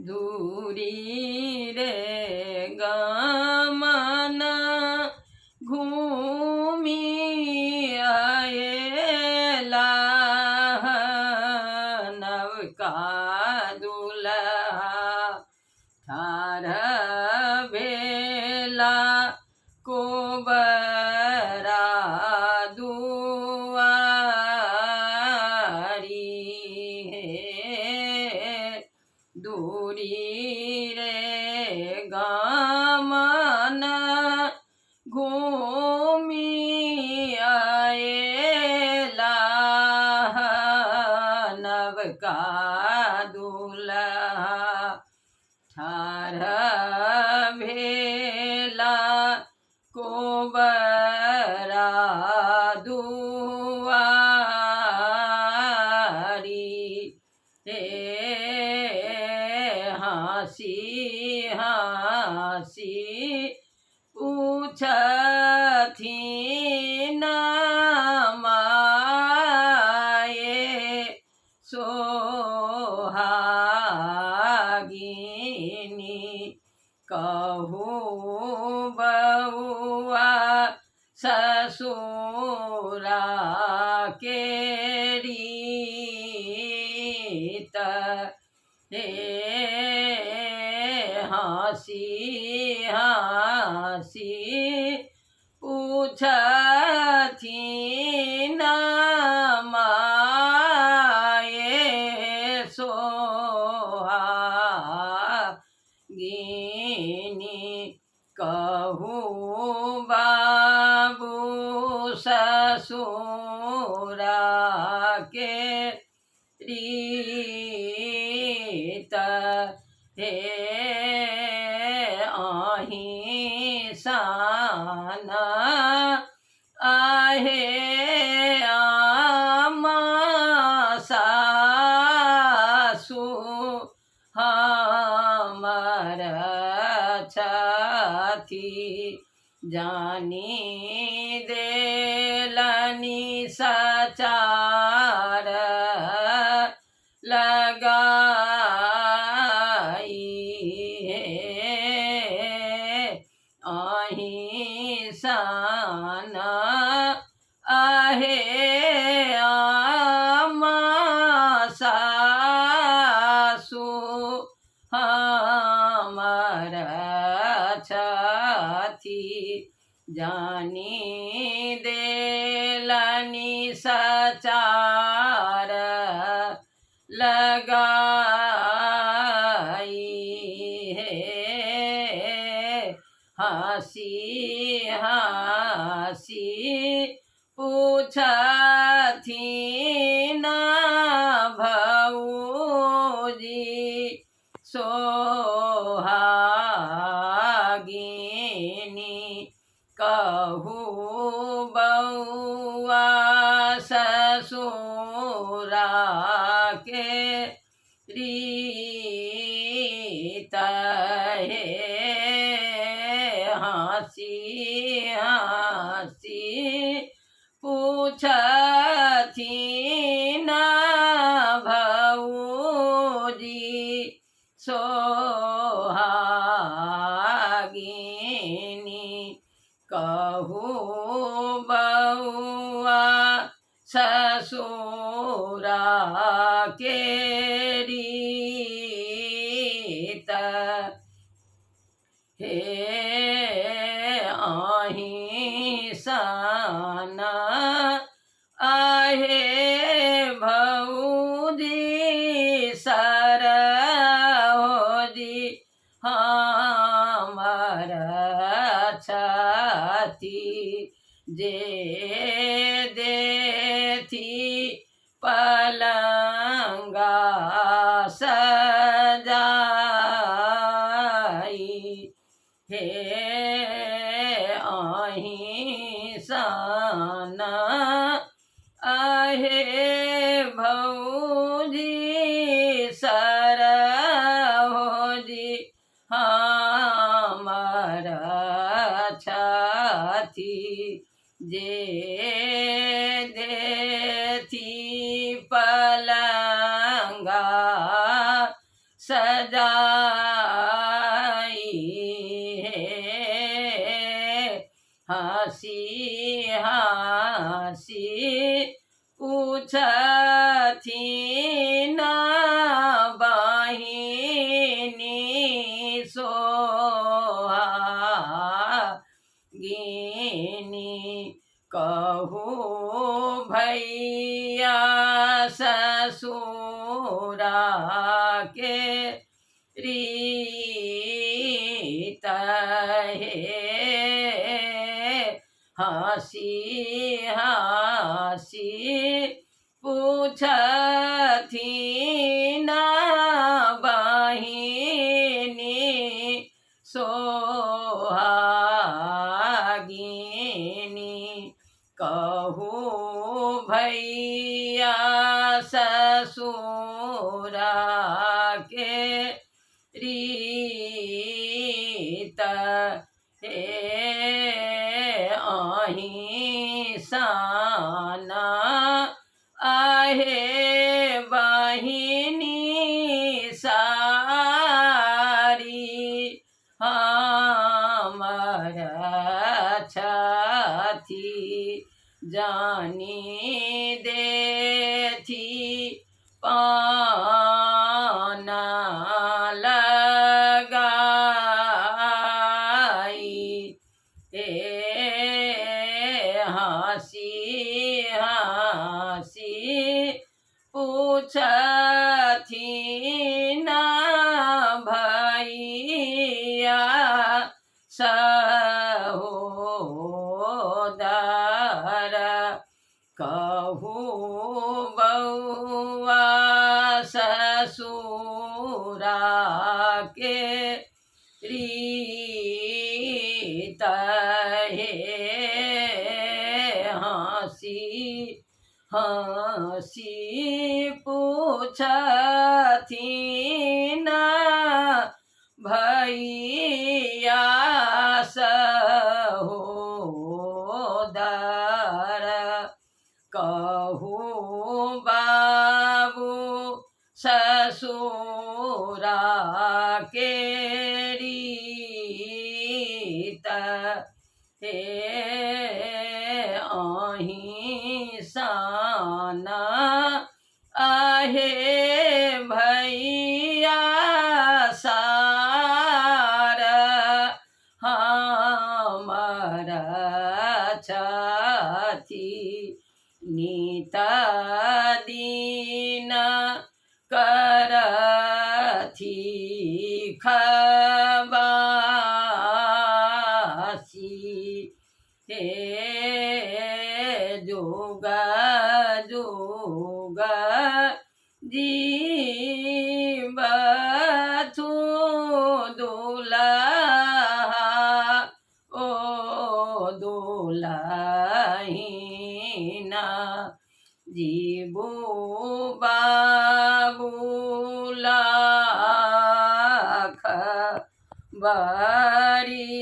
दूरी रे गमन घूमी आएला नवका दुल्हा ठार भेला कोबरा दुआरी हे दूरी रे गमन घूमी आएला नवका दुल्हा ठार भेला कोबरा दुआरी हे हँसी हँसी पूछथिन माये सोहागिनी कहूँ बउआ ससुरा के रीत हे हँसी हँसी पूछथिन माये सोहागिनी कहूँ बाबू ससुरा के रीत हे अहीं सान आहे आमा सासु हमर छथि जानी देलनि सचार लगाई अहीं सान आहे आमा सासु हमर छथि जानी देलनि सचार लगाई हे हँसी हँसी पूछथिन भौजी सोहागिनी कहूँ बउआ ससुरा के रीत हे हँसी हँसी पूछथिन भौजी सोहागिनी कहूँ बउआ ससुरा के रीत हे अहीं सान आहे भौजी सरहोजी हमर छथि जे देथी पलंगा सजाई हे अहीं सान आहे भौजी सरहोजी हमर छथि जे देथी पलंगा जाई है हंसी हंसी पूछथिन बहिनी सोहागिनी कहू भैया ससुरा के रीत है हंसी हंसी पूछथिन बहिनी सोहागिनी कहू भैया ससुरा के रीत हे अहीं साना आहे बहिनी सारी हमर छथी जानी देथी पाना लगाई हे हंसी हंसी पूछथिन भैया सहोदर कहू बउआ ससुरा के रीत हे हंसी हंसी पूछथिन भैया सहोदर कहू बाबू ससुरा के रीत हे अहीं साना आहे भैया सार हमर छथी नित दिन करथी खबासी हे जुग जुग जीवथु दुल्हा ओ दुल्हीना जीबू बाबू लाख बारी